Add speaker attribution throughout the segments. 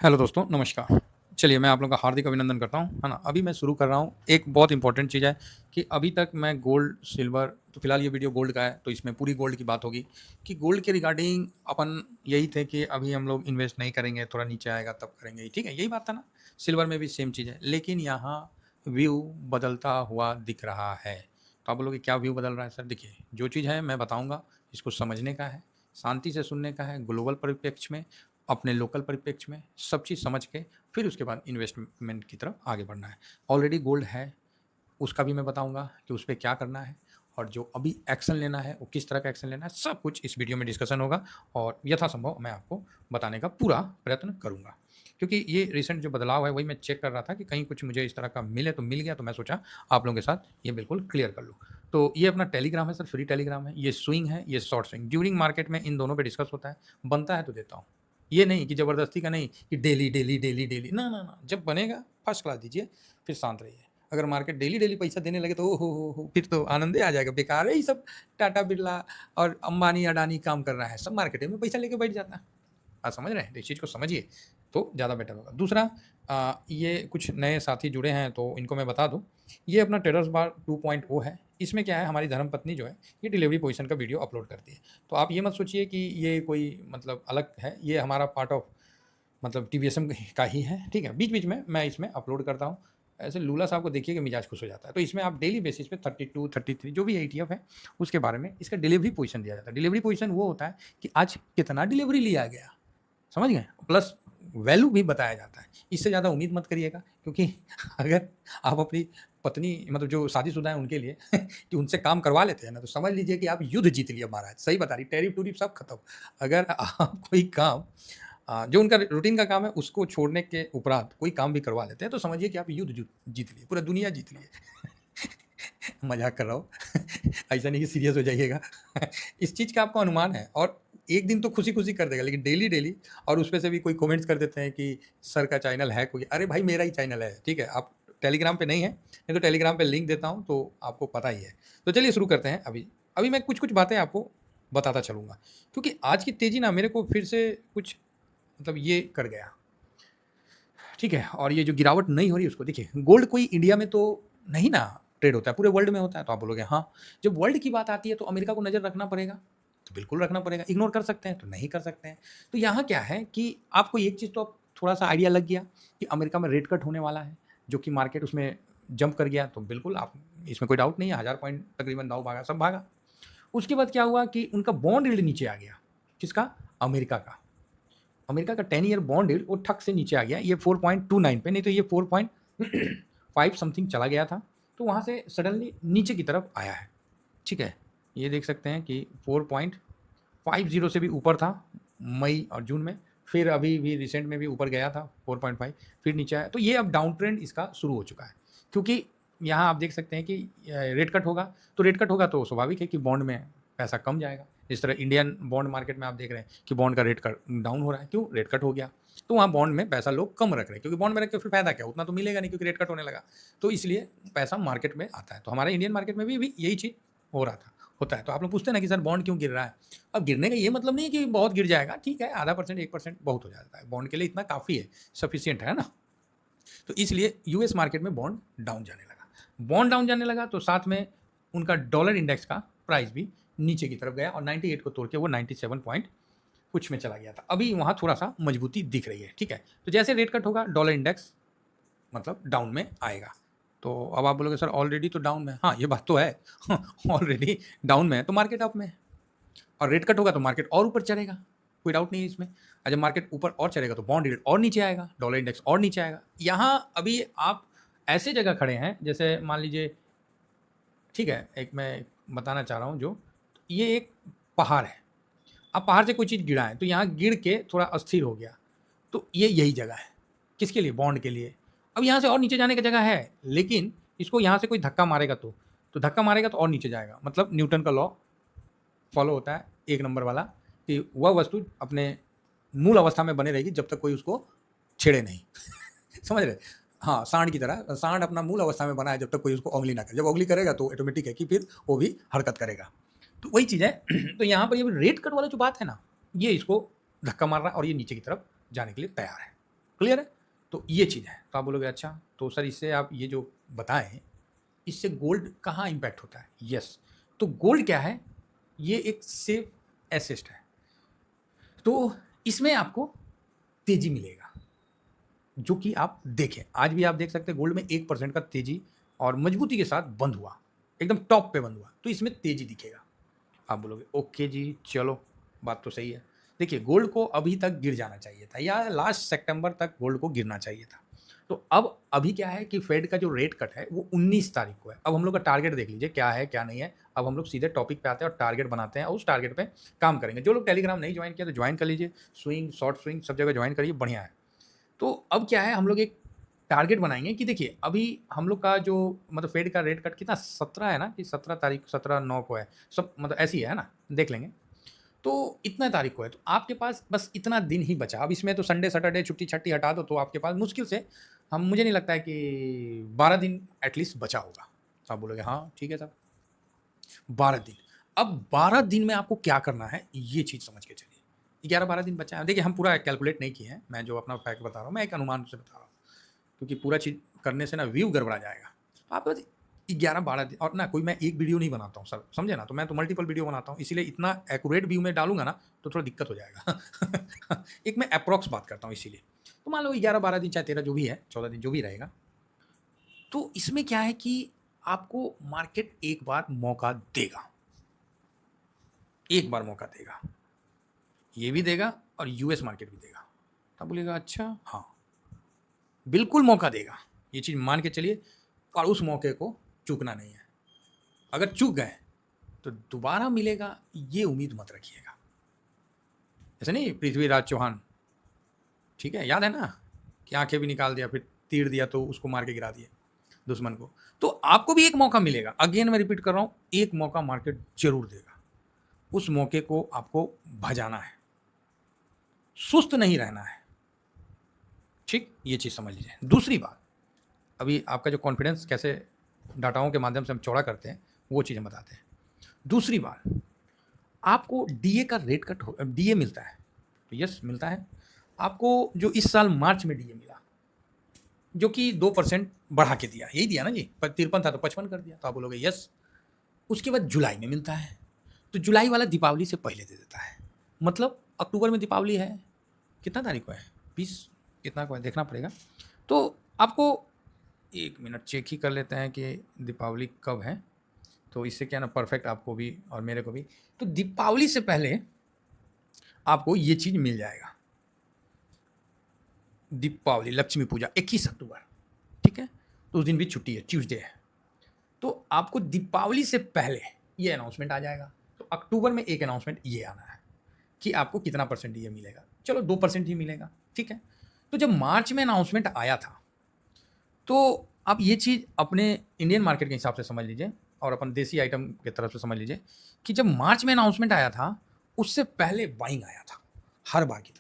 Speaker 1: Hello दोस्तों, नमस्कार। चलिए, मैं आप लोगों का हार्दिक अभिनंदन करता हूँ, है ना? अभी मैं शुरू कर रहा हूँ। एक बहुत इम्पोर्टेंट चीज़ है कि अभी तक मैं गोल्ड, सिल्वर तो फिलहाल ये वीडियो गोल्ड का है, तो इसमें पूरी गोल्ड की बात होगी कि गोल्ड के रिगार्डिंग अपन यही थे कि अभी हम लोग इन्वेस्ट नहीं करेंगे, थोड़ा नीचे आएगा तब करेंगे, ठीक है? यही बात था ना? सिल्वर में भी सेम चीज़ है, लेकिन यहाँ व्यू बदलता हुआ दिख रहा है। तो आप बोलोगे क्या व्यू बदल रहा है सर? देखिए, जो चीज़ है मैं बताऊँगा, इसको समझने का है, शांति से सुनने का है, ग्लोबल परिप्रेक्ष्य में, अपने लोकल परिप्रेक्ष्य में सब चीज़ समझ के फिर उसके बाद इन्वेस्टमेंट की तरफ आगे बढ़ना है। ऑलरेडी गोल्ड है, उसका भी मैं बताऊँगा कि उस पे क्या करना है और जो अभी एक्शन लेना है, वो किस तरह का एक्शन लेना है, सब कुछ इस वीडियो में डिस्कशन होगा और यथासंभव मैं आपको बताने का पूरा प्रयत्न करूँगा। क्योंकि ये रिसेंट जो बदलाव है, वही मैं चेक कर रहा था कि कहीं कुछ मुझे इस तरह का मिले तो मिल गया, तो मैं सोचा आप लोगों के साथ ये बिल्कुल क्लियर कर लूँ। तो ये अपना टेलीग्राम है सर, फ्री टेलीग्राम है, ये स्विंग है, ये शॉर्ट स्विंग। ड्यूरिंग मार्केट में इन दोनों पे डिस्कस होता है, बनता है तो देता हूँ। ये नहीं कि ज़बरदस्ती का नहीं कि डेली, डेली, डेली, डेली, ना, ना, ना, जब बनेगा फर्स्ट क्लास दीजिए, फिर शांत रहिए। अगर मार्केट डेली डेली पैसा देने लगे तो ओ हो! फिर तो आनंद ही आ जाएगा। बेकार है ये सब। टाटा, बिरला और अंबानी, अडानी काम कर रहा है, सब मार्केट में पैसा लेके बैठ जाता है। आप समझ रहे हैं? तो इस चीज़ को समझिए, तो ज़्यादा बेटर होगा। दूसरा, ये कुछ नए साथी जुड़े हैं तो इनको मैं बता दूँ, ये अपना ट्रेडर्स बार 2.0 है। इसमें क्या है, हमारी धर्मपत्नी जो है, ये डिलीवरी पोज़ीशन का वीडियो अपलोड करती है। तो आप ये मत सोचिए कि ये कोई मतलब अलग है, ये हमारा पार्ट ऑफ मतलब टीवीएसएम का ही है, ठीक है? बीच-बीच में मैं इसमें अपलोड करता हूँ। ऐसे लूला साहब को देखिए कि मिजाज खुश हो जाता है। तो इसमें आप डेली बेसिस पे 32, 33 जो भी एटीएफ है, उसके बारे में इसका डिलीवरी पोज़ीशन दिया जाता है। डिलीवरी पोज़ीशन वो होता है कि आज कितना डिलीवरी लिया गया, समझ गए? प्लस वैल्यू भी बताया जाता है। इससे ज़्यादा उम्मीद मत करिएगा, क्योंकि अगर आप अपनी पत्नी मतलब जो शादीशुदा हैं उनके लिए कि उनसे काम करवा लेते हैं ना, तो समझ लीजिए कि आप युद्ध जीत लिया महाराज। सही बता रही, टैरिफ-टूरिफ सब खत्म। अगर आप कोई काम जो उनका रूटीन का काम है उसको छोड़ने के उपरांत कोई काम भी करवा लेते हैं, तो समझिए कि आप युद्ध जीत लिए, पूरा दुनिया जीत लिए। मज़ाक कर रहा हूँ। ऐसा नहीं कि सीरियस हो जाइएगा। इस चीज़ का आपको अनुमान है और एक दिन तो खुशी-खुशी कर देगा, लेकिन डेली-डेली और उसपे से भी कोई कमेंट्स कर देते हैं कि सर का चैनल है कोई। अरे भाई, मेरा ही चैनल है, ठीक है? आप टेलीग्राम पे नहीं हैं, नहीं तो टेलीग्राम पे लिंक देता हूँ, तो आपको पता ही है। तो चलिए शुरू करते हैं अभी। अभी मैं कुछ-कुछ बातें आपको बताता चलूँगा, क्योंकि आज की तेज़ी ना मेरे को फिर से कुछ मतलब ये कर गया, ठीक है? और ये जो गिरावट नहीं हो रही है उसको देखिए, गोल्ड कोई इंडिया में तो नहीं ना ट्रेड होता है, पूरे वर्ल्ड में होता है। तो आप बोलोगे हाँ, जब वर्ल्ड की बात आती है तो अमेरिका को नज़र रखना पड़ेगा, तो बिल्कुल रखना पड़ेगा। इग्नोर कर सकते हैं? तो नहीं कर सकते हैं। तो यहाँ क्या है कि आपको एक चीज़ तो अब थोड़ा-सा आइडिया लग गया कि अमेरिका में रेट कट होने वाला है, जो कि मार्केट उसमें जंप कर गया, तो बिल्कुल आप इसमें कोई डाउट नहीं है, 1000 पॉइंट तकरीबन दाव भागा, सब भागा। उसके बाद क्या हुआ कि उनका बॉन्ड यील्ड नीचे आ गया। किसका? अमेरिका का। अमेरिका का 10 ईयर बॉन्ड यील्ड वो ठक से नीचे आ गया, ये 4.29 पे, नहीं तो ये 4.5 समथिंग चला गया था। तो वहाँ से सडनली नीचे की तरफ आया है, ठीक है? ये देख सकते हैं कि 4.50 से भी ऊपर था मई और जून में, फिर अभी भी रिसेंट में भी ऊपर गया था 4.5, फिर नीचे आया। तो ये अब डाउन ट्रेंड इसका शुरू हो चुका है, क्योंकि यहाँ आप देख सकते हैं कि रेट कट होगा, तो रेट कट होगा तो स्वाभाविक है कि बॉन्ड में पैसा कम जाएगा। जिस तरह इंडियन बॉन्ड मार्केट में आप देख रहे हैं कि बॉन्ड का रेट कट डाउन हो रहा है, क्यों? रेट कट हो गया। तो वहाँ बॉन्ड में पैसा लोग कम रख रहे हैं, क्योंकि बॉन्ड में रख के फिर फायदा क्या? उतना तो मिलेगा नहीं, क्योंकि रेट कट होने लगा। तो इसलिए पैसा मार्केट में आता है। तो हमारे इंडियन मार्केट में भी यही चीज़ हो रहा था, होता है। तो आप लोग पूछते हैं ना कि सर बॉन्ड क्यों गिर रहा है? अब गिरने का ये मतलब नहीं है कि बहुत गिर जाएगा, ठीक है, आधा परसेंट 1% बहुत हो जाता है। बॉन्ड के लिए इतना काफ़ी है, सफिशिएंट है ना? तो इसलिए यूएस मार्केट में बॉन्ड डाउन जाने लगा। बॉन्ड डाउन जाने लगा तो साथ में उनका डॉलर इंडेक्स का प्राइस भी नीचे की तरफ गया और 98 को तोड़ के वो 97 पॉइंट कुछ में चला गया था। अभी वहाँ थोड़ा-सा मजबूती दिख रही है, ठीक है? तो जैसे रेट कट होगा डॉलर इंडेक्स मतलब डाउन में आएगा। तो अब आप बोलोगे सर ऑलरेडी तो डाउन में है। हाँ, ये बात तो है। ऑलरेडी डाउन में है तो मार्केट अप में है और रेट कट होगा तो मार्केट और ऊपर चढ़ेगा, कोई डाउट नहीं है इसमें। और जब मार्केट ऊपर और चढ़ेगा तो बॉन्ड यील्ड और नीचे आएगा, डॉलर इंडेक्स और नीचे आएगा। यहाँ अभी आप ऐसे जगह खड़े हैं जैसे मान लीजिए, ठीक है, एक मैं बताना चाह रहा हूँ जो, ये एक पहाड़ है। अब पहाड़ से कोई चीज़ गिरा है तो यहाँ गिर के थोड़ा अस्थिर हो गया, तो ये यही जगह है। किसके लिए? बॉन्ड के लिए। अब यहाँ से और नीचे जाने की जगह है, लेकिन इसको यहाँ से कोई धक्का मारेगा तो धक्का मारेगा तो और नीचे जाएगा। मतलब न्यूटन का लॉ फॉलो होता है, 1 नंबर वाला, कि वह वस्तु अपने मूल अवस्था में बने रहेगी जब तक कोई उसको छेड़े नहीं। समझ रहे? हाँ, सांड की तरह, सांड अपना मूल अवस्था में बना है जब तक कोई उसको उँगली ना करे। जब उँगली करेगा तो ऑटोमेटिक है कि फिर वो भी हरकत करेगा। तो वही चीज़ है। तो यहाँ पर ये रेट कट वाला जो बात है ना, ये इसको धक्का मार रहा है और ये नीचे की तरफ जाने के लिए तैयार है। क्लियर है? तो ये चीज़ है। तो आप बोलोगे अच्छा, तो सर इससे आप ये जो बताएँ, इससे गोल्ड कहाँ इम्पैक्ट होता है? यस, तो गोल्ड क्या है? ये एक सेफ एसेट है। तो इसमें आपको तेज़ी मिलेगा, जो कि आप देखें। आज भी आप देख सकते हैं गोल्ड में 1% का तेज़ी और मजबूती के साथ बंद हुआ, एकदम टॉप पे बंद हुआ, तो इसमें तेज़ी दिखेगा। आप बोलोगे ओके जी, चलो बात तो सही है। देखिए गोल्ड को अभी तक गिर जाना चाहिए था या लास्ट सितंबर तक गोल्ड को गिरना चाहिए था। तो अब अभी क्या है कि फेड का जो रेट कट है वो 19 तारीख को है। अब हम लोग का टारगेट देख लीजिए क्या है क्या नहीं है। अब हम लोग सीधे टॉपिक पे आते हैं और टारगेट बनाते हैं और उस टारगेट पे काम करेंगे। जो लोग टेलीग्राम नहीं ज्वाइन किया तो ज्वाइन कर लीजिए, स्विंग, शॉर्ट स्विंग सब जगह ज्वाइन करिए, बढ़िया है। तो अब क्या है, हम लोग एक टारगेट बनाएँगे कि देखिए अभी हम लोग का जो मतलब फेड का रेट कट कितना 17 है ना, कि 17 तारीख 17/9 को है। सब मतलब ऐसी है ना, देख लेंगे। तो इतना तारीख को है, तो आपके पास बस इतना दिन ही बचा। अब इसमें तो संडे, सैटरडे छुट्टी-छट्टी हटा दो तो आपके पास मुश्किल से हम मुझे नहीं लगता है कि 12 दिन एटलीस्ट बचा होगा। तो आप बोलोगे हाँ, ठीक है साहब, 12 दिन। अब 12 दिन में आपको क्या करना है, ये चीज़ समझ के चलिए। 11-12 दिन बचा है। देखिए हम पूरा कैलकुलेट नहीं किए हैं, मैं जो अपना फैक्ट बता रहा हूँ, मैं एक अनुमान से बता रहा हूँ। क्योंकि पूरा चीज़ करने से ना व्यू गड़बड़ा जाएगा। आप बस 11-12 दिन और ना कोई मैं एक वीडियो नहीं बनाता हूँ सर, समझे ना? तो मैं तो मल्टीपल वीडियो बनाता हूँ, इसीलिए इतना एक्यूरेट व्यू में डालूँगा ना, तो थोड़ा दिक्कत हो जाएगा। एक मैं एप्रॉक्स बात करता हूँ इसीलिए। तो मान लो 11-12 दिन चाहे 13 जो भी है, 14 दिन जो भी रहेगा। तो इसमें क्या है कि आपको मार्केट एक बार मौका देगा, एक बार मौका देगा। ये भी देगा और यूएस मार्केट भी देगा। आप बोलिएगा अच्छा, हाँ, बिल्कुल मौका देगा। ये चीज़ मान के चलिए और उस मौके को चूकना नहीं है। अगर चूक गए तो दोबारा मिलेगा ये उम्मीद मत रखिएगा। ऐसे नहीं पृथ्वीराज चौहान, ठीक है, याद है ना कि आंखें भी निकाल दिया फिर तीर दिया तो उसको मार के गिरा दिए दुश्मन को। तो आपको भी एक मौका मिलेगा। अगेन मैं रिपीट कर रहा हूँ, एक मौका मार्केट जरूर देगा। उस मौके को आपको भजाना है, सुस्त नहीं रहना है। ठीक, ये चीज़ समझ लीजिए। दूसरी बात, अभी आपका जो कॉन्फिडेंस कैसे डाटाओं के माध्यम से हम चौड़ा करते हैं वो चीज़ हम बताते हैं। दूसरी बात, आपको डीए का रेट कट हो, डीए मिलता है तो यस मिलता है आपको। जो इस साल मार्च में डीए मिला, जो कि 2% बढ़ा के दिया, यही दिया ना जी, 53 था तो 55 कर दिया। तो आप बोलोगे यस। उसके बाद जुलाई में मिलता है, तो जुलाई वाला दीपावली से पहले दे देता है। मतलब अक्टूबर में दीपावली है, कितना तारीख को है, 20 कितना को है देखना पड़ेगा। तो आपको 1 मिनट चेक ही कर लेते हैं कि दीपावली कब है, तो इससे क्या ना परफेक्ट आपको भी और मेरे को भी। तो दीपावली से पहले आपको ये चीज़ मिल जाएगा। दीपावली, लक्ष्मी पूजा 21 अक्टूबर, ठीक है, तो उस दिन भी छुट्टी है, ट्यूसडे है। तो आपको दीपावली से पहले ये अनाउंसमेंट आ जाएगा। तो अक्टूबर में एक अनाउंसमेंट ये आना है कि आपको कितना परसेंट ये मिलेगा। चलो 2% ही मिलेगा, ठीक है। तो जब मार्च में अनाउंसमेंट आया था, तो आप ये चीज़ अपने इंडियन मार्केट के हिसाब से समझ लीजिए और अपन देसी आइटम की तरफ से समझ लीजिए कि जब मार्च में अनाउंसमेंट आया था, उससे पहले बाइंग आया था, हर बार की तरह।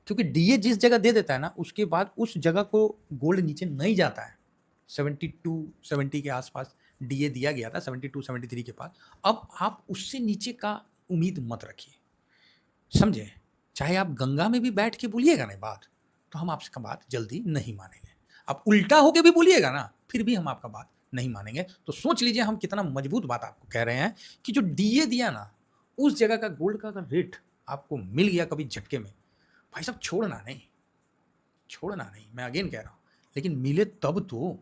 Speaker 1: क्योंकि डीए जिस जगह दे देता है ना, उसके बाद उस जगह को गोल्ड नीचे नहीं जाता है। 72-70 के आसपास डीए दिया गया था, 72-73 के पास। अब आप उससे नीचे का उम्मीद मत रखिए, समझे? चाहे आप गंगा में भी बैठ के बोलिएगा ना बात, तो हम आपसे बात जल्दी नहीं मानेंगे। आप उल्टा होके भी बोलिएगा ना, फिर भी हम आपका बात नहीं मानेंगे। तो सोच लीजिए हम कितना मजबूत बात आपको कह रहे हैं कि जो डीए दिया ना, उस जगह का गोल्ड का अगर रेट आपको मिल गया कभी झटके में, भाई साहब छोड़ना नहीं, छोड़ना नहीं, मैं अगेन कह रहा हूँ। लेकिन मिले तब तो,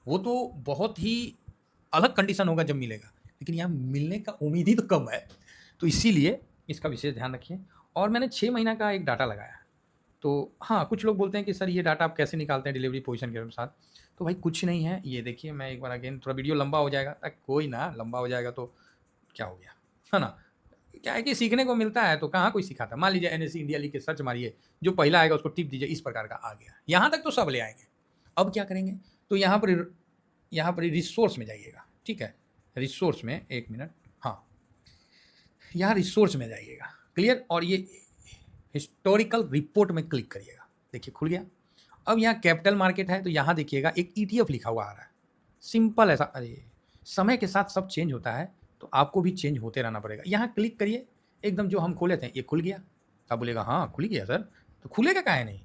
Speaker 1: वो तो बहुत ही अलग कंडीशन होगा जब मिलेगा, लेकिन यहाँ मिलने का उम्मीद ही तो कम है। तो इसीलिए इसका विशेष ध्यान रखिए। और मैंने 6 महीना का एक डाटा लगाया। तो हाँ, कुछ लोग बोलते हैं कि सर ये डाटा आप कैसे निकालते हैं डिलीवरी पोजीशन के साथ? तो भाई कुछ नहीं है, ये देखिए मैं एक बार अगेन, थोड़ा वीडियो लंबा हो जाएगा, कोई ना, लंबा हो जाएगा तो क्या हो गया, है ना? क्या है कि सीखने को मिलता है, तो कहाँ कोई सिखाता है। मान लीजिए एनएससी इंडिया लिख के सर्च मारिए, जो पहला आएगा उसको टिप दीजिए, इस प्रकार का आ गया। यहाँ तक तो सब ले आएंगे। अब क्या करेंगे, तो यहाँ पर रिसोर्स में जाइएगा, ठीक है, रिसोर्स में 1 मिनट, हाँ, यहाँ रिसोर्स में जाइएगा, क्लियर, और ये हिस्टोरिकल रिपोर्ट में क्लिक करिएगा। देखिए खुल गया। अब यहाँ कैपिटल मार्केट है, तो यहाँ देखिएगा एक ईटीएफ लिखा हुआ आ रहा है, सिंपल ऐसा। अरे समय के साथ सब चेंज होता है, तो आपको भी चेंज होते रहना पड़ेगा। यहाँ क्लिक करिए, एकदम जो हम खोले थे ये खुल गया। आप बोलेगा हाँ खुल गया सर, तो खुलेगा काहे नहीं,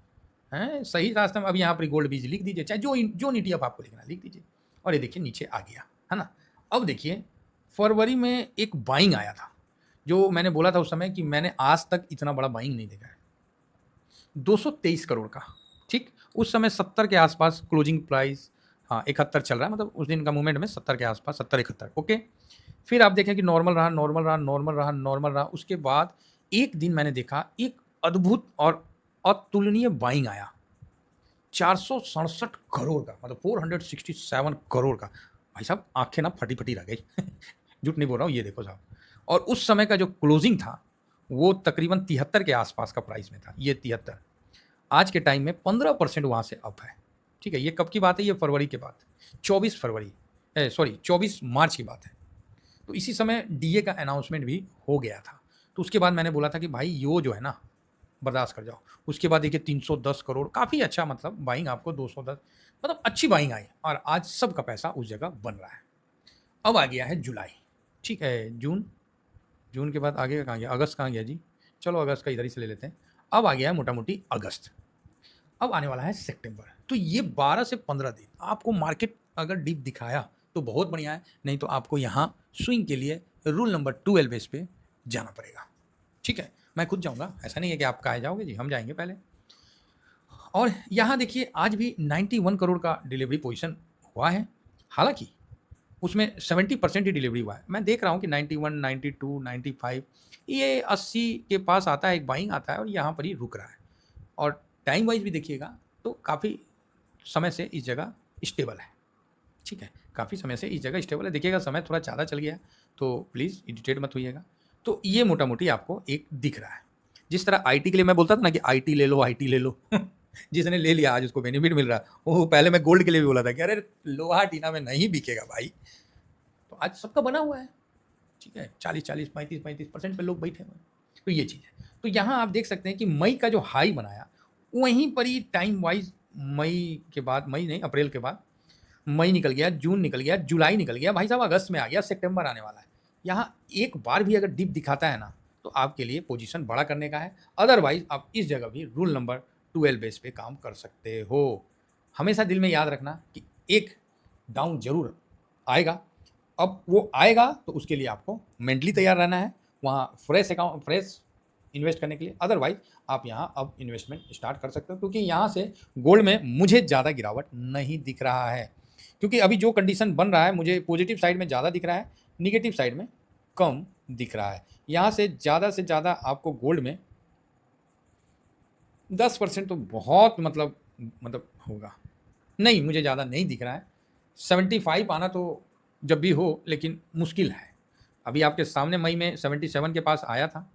Speaker 1: हैं सही रास्ते में। अब यहाँ पर गोल्ड बीज लिख दीजिए, चाहे जो ETF आपको लिखना है लिख दीजिए, और ये देखिए नीचे आ गया, है ना। अब देखिए फरवरी में एक बाइंग आया था, जो मैंने बोला था उस समय कि मैंने आज तक इतना बड़ा बाइंग नहीं देखा है, 223 करोड़ का। ठीक, उस समय 70 के आसपास क्लोजिंग प्राइस, हाँ 71 चल रहा है, मतलब उस दिन का मूवमेंट में 70 के आसपास, 70-71, ओके। फिर आप देखें कि नॉर्मल रहा, नॉर्मल रहा, नॉर्मल रहा, नॉर्मल रहा। उसके बाद एक दिन मैंने देखा एक अद्भुत और अतुलनीय बाइंग आया, 467 करोड़ का, मतलब 467 करोड़ का। भाई साहब आंखें ना फटी फटी रह गई झूठ नहीं बोल रहा हूँ, ये देखो साहब। और उस समय का जो क्लोजिंग था वो तकरीबन 73 के आसपास का प्राइस में था, ये 73। आज के टाइम में 15% वहाँ से अप है। ठीक है, ये कब की बात है? ये फरवरी के बाद, 24 मार्च की बात है। तो इसी समय DA का अनाउंसमेंट भी हो गया था। तो उसके बाद मैंने बोला था कि भाई यो जो है ना, बर्दाश्त कर जाओ। उसके बाद देखिए 310 करोड़, काफ़ी अच्छा, मतलब बाइंग आपको 210, मतलब अच्छी बाइंग आई, और आज सबका पैसा उस जगह बन रहा है। अब आ गया है जुलाई, ठीक है, जून के बाद आगे कहाँ गया? अगस्त कहाँ गया जी? चलो अगस्त का इधर ही से ले लेते हैं। अब आ गया है मोटा मोटी अगस्त। अब आने वाला है सितंबर। तो ये 12 से 15 दिन आपको मार्केट अगर डीप दिखाया तो बहुत बढ़िया है, नहीं तो आपको यहाँ स्विंग के लिए रूल नंबर 12 बेस पे जाना पड़ेगा। ठीक है, मैं खुद जाऊँगा, ऐसा नहीं है कि आप काहे जाओगे जी, हम जाएंगे पहले। और यहाँ देखिए आज भी 91 करोड़ का डिलीवरी पोजीशन हुआ है, हालांकि उसमें 70% ही डिलीवरी हुआ है। मैं देख रहा हूँ कि 91, 92, 95, ये 80 के पास आता है, एक बाइंग आता है और यहाँ पर ही रुक रहा है। और टाइम वाइज भी देखिएगा तो काफ़ी समय से इस जगह स्टेबल है। ठीक है, काफ़ी समय से इस जगह स्टेबल है। देखिएगा समय थोड़ा ज़्यादा चल गया है तो प्लीज़ इरिटेट मत होइएगा। तो ये मोटा मोटी आपको एक दिख रहा है। जिस तरह IT के लिए मैं बोलता था ना कि IT ले लो, IT ले लो जिसने ले लिया आज उसको बेनिफिट मिल रहा है। वो पहले मैं गोल्ड के लिए भी बोला था कि अरे लोहा टीना में नहीं बिकेगा भाई। तो आज सबका बना हुआ है, ठीक है, 40-40, 35-35% पे लोग बैठे हुए हैं। तो ये चीज़ है। तो यहाँ आप देख सकते हैं कि मई का जो हाई बनाया वहीं पर ही टाइम वाइज, मई के बाद, मई नहीं अप्रैल के बाद मई निकल गया, जून निकल गया, जुलाई निकल गया, भाई साहब अगस्त में आ गया, सितंबर आने वाला है। यहाँ एक बार भी अगर डिप दिखाता है ना तो आपके लिए पोजीशन बड़ा करने का है। अदरवाइज आप इस जगह भी रूल नंबर 12 बेस पे काम कर सकते हो। हमेशा दिल में याद रखना कि एक डाउन जरूर आएगा। अब वो आएगा तो उसके लिए आपको मेंटली तैयार रहना है, वहाँ फ्रेश इन्वेस्ट करने के लिए। अदरवाइज आप यहाँ अब इन्वेस्टमेंट स्टार्ट कर सकते हो, क्योंकि यहाँ से गोल्ड में मुझे ज़्यादा गिरावट नहीं दिख रहा है। क्योंकि अभी जो कंडीशन बन रहा है मुझे पॉजिटिव साइड में ज़्यादा दिख रहा है, निगेटिव साइड में कम दिख रहा है। यहाँ से ज़्यादा आपको गोल्ड में 10% तो बहुत मतलब होगा, नहीं मुझे ज़्यादा नहीं दिख रहा है। 75 आना तो जब भी हो, लेकिन मुश्किल है। अभी आपके सामने मई में 77 के पास आया था,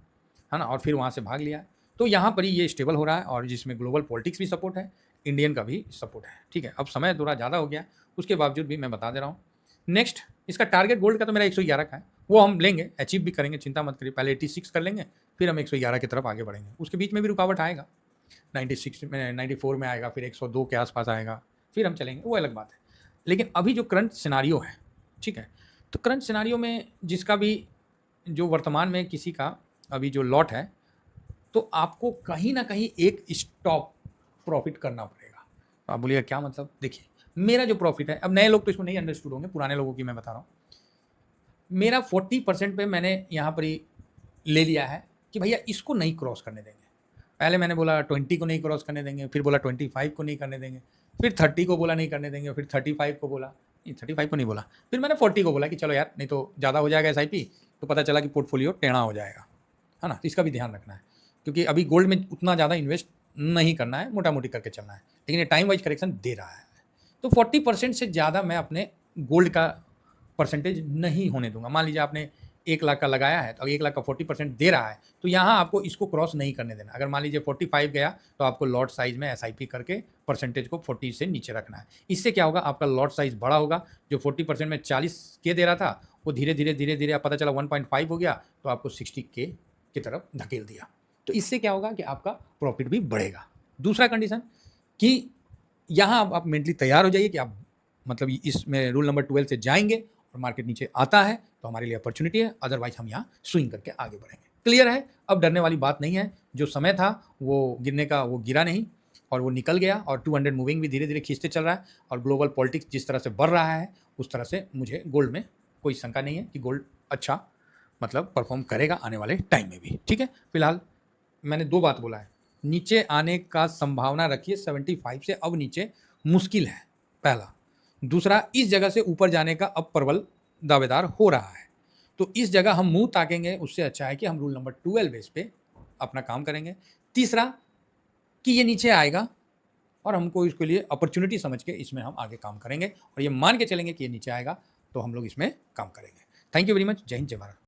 Speaker 1: है ना, और फिर वहाँ से भाग लिया। तो यहाँ पर ही ये स्टेबल हो रहा है, और जिसमें ग्लोबल पॉलिटिक्स भी सपोर्ट है, इंडियन का भी सपोर्ट है। ठीक है, अब समय थोड़ा ज़्यादा हो गया, उसके बावजूद भी मैं बता दे रहा हूँ। नेक्स्ट इसका टारगेट गोल्ड का तो मेरा 111 का है, वो हम लेंगे, अचीव भी करेंगे, चिंता मत करिए। पहले 86 कर लेंगे, फिर हम 111 की तरफ आगे बढ़ेंगे। उसके बीच में भी रुकावट आएगा, 96 में, 94 में आएगा, फिर 102 के आसपास आएगा, फिर हम चलेंगे, वो अलग बात है। लेकिन अभी जो करंट सिनारियो है, ठीक है, तो करंट सिनारियो में जिसका भी जो वर्तमान में किसी का अभी जो लॉट है, तो आपको कहीं ना कहीं एक स्टॉप प्रॉफिट करना पड़ेगा। तो आप बोलिएगा क्या मतलब? देखिए मेरा जो प्रॉफिट है, अब नए लोग तो इसको नहीं अंडरस्टूड होंगे, पुराने लोगों की मैं बता रहा हूँ। मेरा 40% पे मैंने यहाँ पर ही ले लिया है कि भैया इसको नहीं क्रॉस करने देंगे। पहले मैंने बोला 20 को नहीं क्रॉस करने देंगे, फिर बोला 25 को नहीं करने देंगे, फिर 30 को बोला नहीं करने देंगे, फिर 35 को बोला, नहीं 35 को नहीं बोला, फिर मैंने 40 को बोला कि चलो यार नहीं तो ज़्यादा हो जाएगा SIP, तो पता चला कि पोर्टफोलियो टेढ़ा हो जाएगा, है ना। तो इसका भी ध्यान रखना है, क्योंकि अभी गोल्ड में उतना ज़्यादा इन्वेस्ट नहीं करना है, मोटा मोटी करके चलना है। लेकिन ये टाइम वाइज करेक्शन दे रहा है, तो 40% से ज़्यादा मैं अपने गोल्ड का परसेंटेज नहीं होने दूंगा। मान लीजिए आपने 1 लाख का लगाया है, तो 1 लाख का 40% दे रहा है, तो यहाँ आपको इसको क्रॉस नहीं करने देना। अगर मान लीजिए 45 गया तो आपको लॉट साइज में SIP करके परसेंटेज को 40 से नीचे रखना है। इससे क्या होगा, आपका लॉट साइज बड़ा होगा। जो 40% में 40 के दे रहा था, वो धीरे धीरे पता चला 1.5 हो गया, तो आपको 60 की तरफ धकेल दिया। तो इससे क्या होगा कि आपका प्रॉफिट भी बढ़ेगा। दूसरा कंडीशन कि यहाँ आप मेंटली तैयार हो जाइए कि आप मतलब इसमें रूल नंबर 12 से जाएंगे और मार्केट नीचे आता है तो हमारे लिए अपॉर्चुनिटी है, अदरवाइज हम यहाँ स्विंग करके आगे बढ़ेंगे। क्लियर है? अब डरने वाली बात नहीं है। जो समय था वो गिरने का, वो गिरा नहीं। और वो निकल गया और 200 मूविंग भी धीरे धीरे खींचते चल रहा है और ग्लोबल पॉलिटिक्स जिस तरह से बढ़ रहा है उस तरह से मुझे गोल्ड में कोई शंका नहीं है कि गोल्ड अच्छा मतलब परफॉर्म करेगा आने वाले टाइम में भी। ठीक है, फिलहाल मैंने 2 बात बोला है, नीचे आने का संभावना रखिए 75 से अब नीचे मुश्किल है, पहला। दूसरा, इस जगह से ऊपर जाने का अब प्रबल दावेदार हो रहा है, तो इस जगह हम मुंह ताकेंगे उससे अच्छा है कि हम रूल नंबर 12 बेस पे अपना काम करेंगे। तीसरा कि ये नीचे आएगा और हमको इसके लिए अपॉर्चुनिटी समझ के इसमें हम आगे काम करेंगे और ये मान के चलेंगे कि ये नीचे आएगा तो हम लोग इसमें काम करेंगे। Thank you very much. जय हिंद, जय भारत।